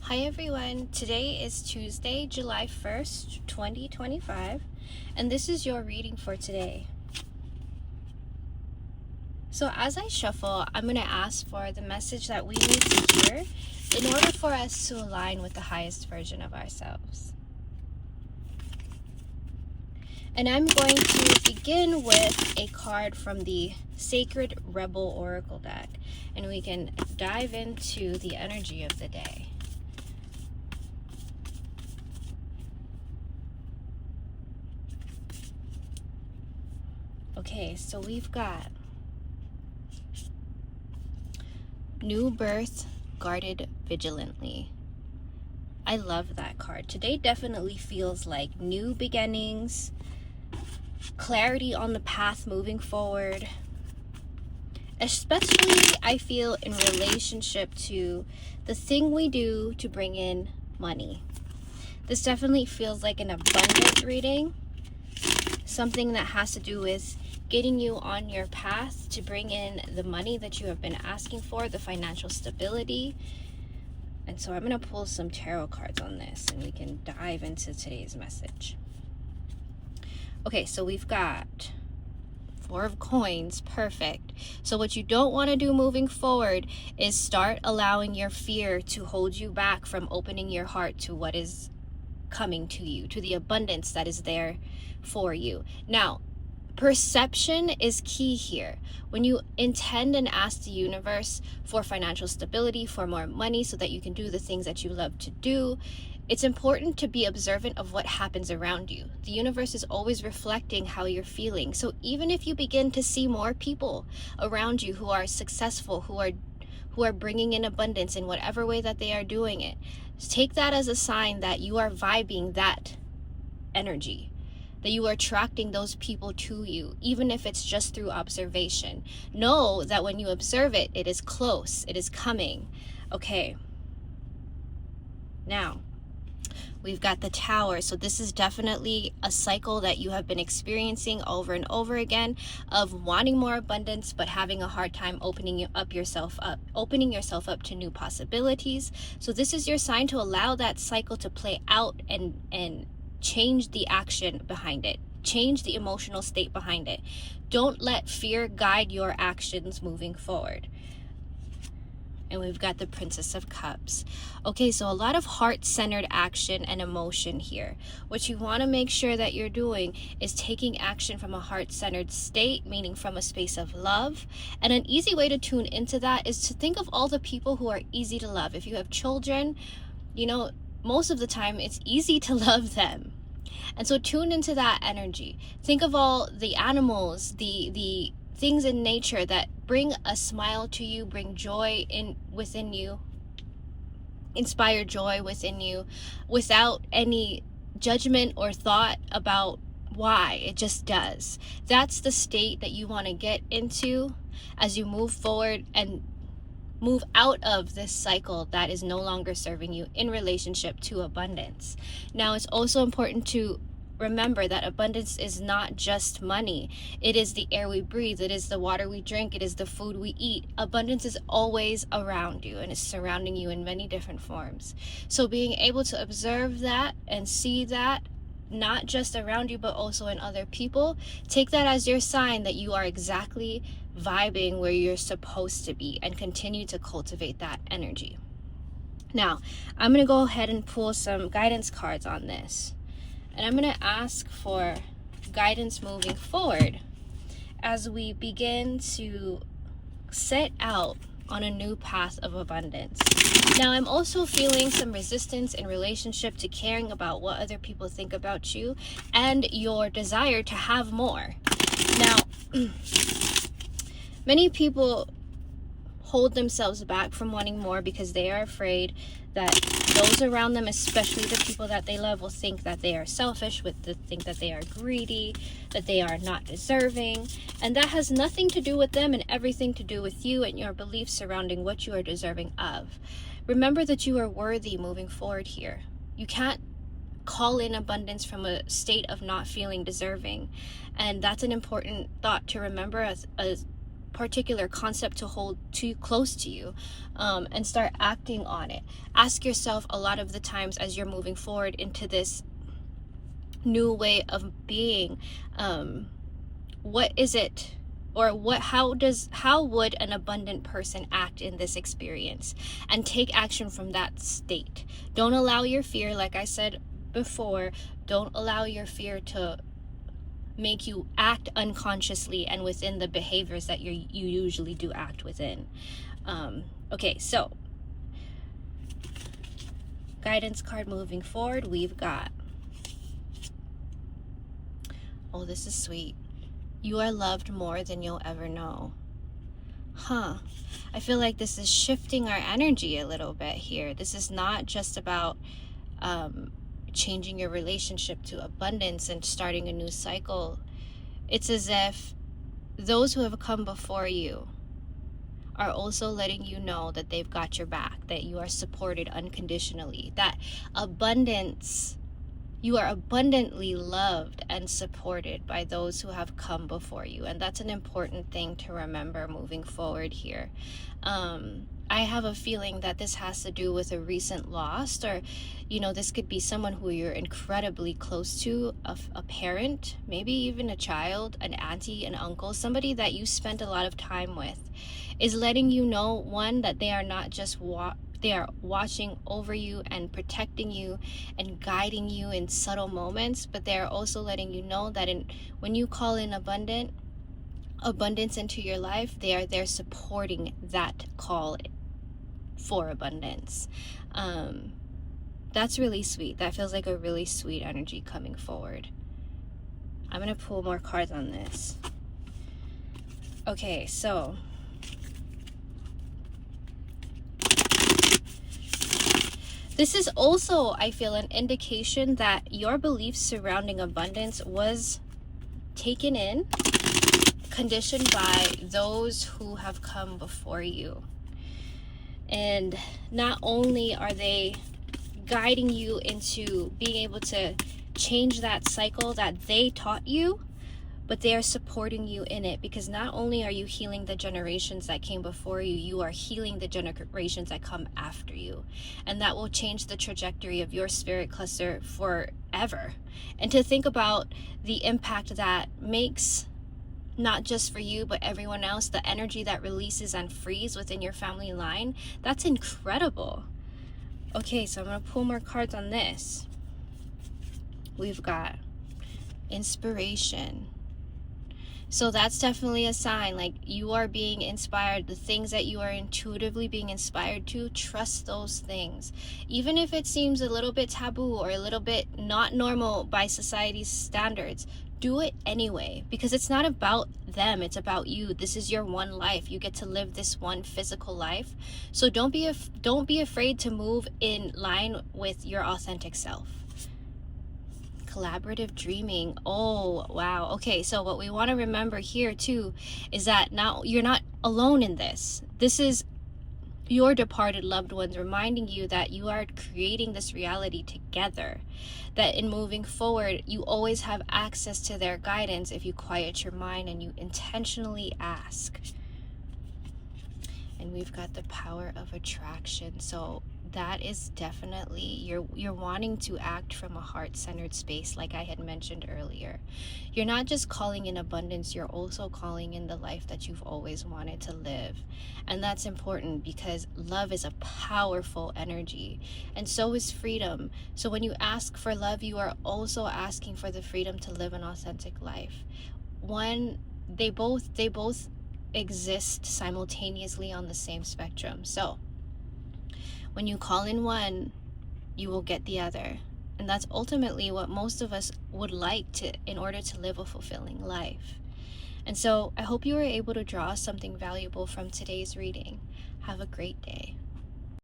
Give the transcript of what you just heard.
Hi everyone, today is Tuesday, July 1st, 2025, and this is your reading for today. So as I shuffle, I'm going to ask for the message that we need to hear in order for us to align with the highest version of ourselves. And I'm going to begin with a card from the Sacred Rebel Oracle deck, and we can dive into the energy of the day. Okay, so we've got New Birth, Guarded Vigilantly. I love that card. Today definitely feels like new beginnings, clarity on the path moving forward. Especially, I feel, in relationship to the thing we do to bring in money. This definitely feels like an abundant reading. Something that has to do with getting you on your path to bring in the money that you have been asking for, the financial stability. And so I'm going to pull some tarot cards on this and we can dive into today's message. Okay, so we've got Four of Coins. Perfect. So what you don't want to do moving forward is start allowing your fear to hold you back from opening your heart to what is coming to you, to the abundance that is there for you. Now, perception is key here. When you intend and ask the universe for financial stability, for more money so that you can do the things that you love to do, it's important to be observant of what happens around you. The universe is always reflecting how you're feeling. So even if you begin to see more people around you who are successful, who are bringing in abundance in whatever way that they are doing it, take that as a sign that you are vibing that energy, that you are attracting those people to you, even if it's just through observation. Know that when you observe it, it is close, it is coming. Okay. Now, we've got the Tower. So this is definitely a cycle that you have been experiencing over and over again of wanting more abundance, but having a hard time opening yourself up to new possibilities. So this is your sign to allow that cycle to play out and change the action behind it. Change the emotional state behind it. Don't let fear guide your actions moving forward. And we've got the Princess of Cups. Okay, so a lot of heart-centered action and emotion here. What you want to make sure that you're doing is taking action from a heart-centered state, meaning from a space of love. And an easy way to tune into that is to think of all the people who are easy to love. If you have children, most of the time it's easy to love them. And so tune into that energy. Think of all the animals, the things in nature that bring a smile to you, bring joy within you, inspire joy within you without any judgment or thought about why. It just does. That's the state that you want to get into as you move forward and move out of this cycle that is no longer serving you in relationship to abundance. Now, it's also important to remember that abundance is not just money. It is the air we breathe. It is the water we drink. It is the food we eat. Abundance is always around you and is surrounding you in many different forms. So being able to observe that and see that, not just around you, but also in other people, take that as your sign that you are exactly vibing where you're supposed to be, and continue to cultivate that energy. Now, I'm going to go ahead and pull some guidance cards on this. And I'm going to ask for guidance moving forward as we begin to set out on a new path of abundance. Now, I'm also feeling some resistance in relationship to caring about what other people think about you and your desire to have more. Now, many people hold themselves back from wanting more because they are afraid that those around them, especially the people that they love, will think that they are selfish, think that they are greedy, that they are not deserving. And that has nothing to do with them and everything to do with you and your beliefs surrounding what you are deserving of. Remember that you are worthy moving forward here. You can't call in abundance from a state of not feeling deserving. And that's an important thought to remember as particular concept to hold too close to you, and start acting on it. Ask yourself a lot of the times as you're moving forward into this new way of being, what is it, or how would an abundant person act in this experience, and take action from that state. Don't allow your fear, like I said before, don't allow your fear to make you act unconsciously and within the behaviors that you usually do act within. Okay, so guidance card moving forward, we've got, oh, this is sweet. You are loved more than you'll ever know. I feel like this is shifting our energy a little bit here. This is not just about changing your relationship to abundance and starting a new cycle. It's as if those who have come before you are also letting you know that they've got your back, that you are supported unconditionally, that you are abundantly loved and supported by those who have come before you. And that's an important thing to remember moving forward here. I have a feeling that this has to do with a recent loss, or, this could be someone who you're incredibly close to, a parent, maybe even a child, an auntie, an uncle, somebody that you spent a lot of time with, is letting you know, one, that they are not just they are watching over you and protecting you and guiding you in subtle moments, but they are also letting you know that when you call in abundance into your life, they are there supporting that call for abundance. That's really sweet. That feels like a really sweet energy coming forward. I'm gonna pull more cards on this. Okay, so this is also, I feel, an indication that your beliefs surrounding abundance was taken in, conditioned by those who have come before you. And not only are they guiding you into being able to change that cycle that they taught you, but they are supporting you in it, because not only are you healing the generations that came before you, you are healing the generations that come after you. And that will change the trajectory of your spirit cluster forever. And to think about the impact that makes, not just for you, but everyone else, the energy that releases and frees within your family line, that's incredible. Okay, so I'm gonna pull more cards on this. We've got inspiration. So that's definitely a sign, like you are being inspired. The things that you are intuitively being inspired to, trust those things. Even if it seems a little bit taboo or a little bit not normal by society's standards, do it anyway, because it's not about them, it's about you. This is your one life. You get to live this one physical life. So don't be afraid to move in line with your authentic self. Collaborative dreaming. Oh, wow. Okay, so what we want to remember here too is that now you're not alone in this. This is your departed loved ones reminding you that you are creating this reality together, that in moving forward you always have access to their guidance if you quiet your mind and you intentionally ask. And we've got the power of attraction. So that is definitely, you're wanting to act from a heart-centered space, like I had mentioned earlier. You're not just calling in abundance, you're also calling in the life that you've always wanted to live. And that's important, because love is a powerful energy, and so is freedom. So when you ask for love, you are also asking for the freedom to live an authentic life. They both exist simultaneously on the same spectrum. So when you call in one, you will get the other. And that's ultimately what most of us would like in order to live a fulfilling life. And so I hope you were able to draw something valuable from today's reading. Have a great day.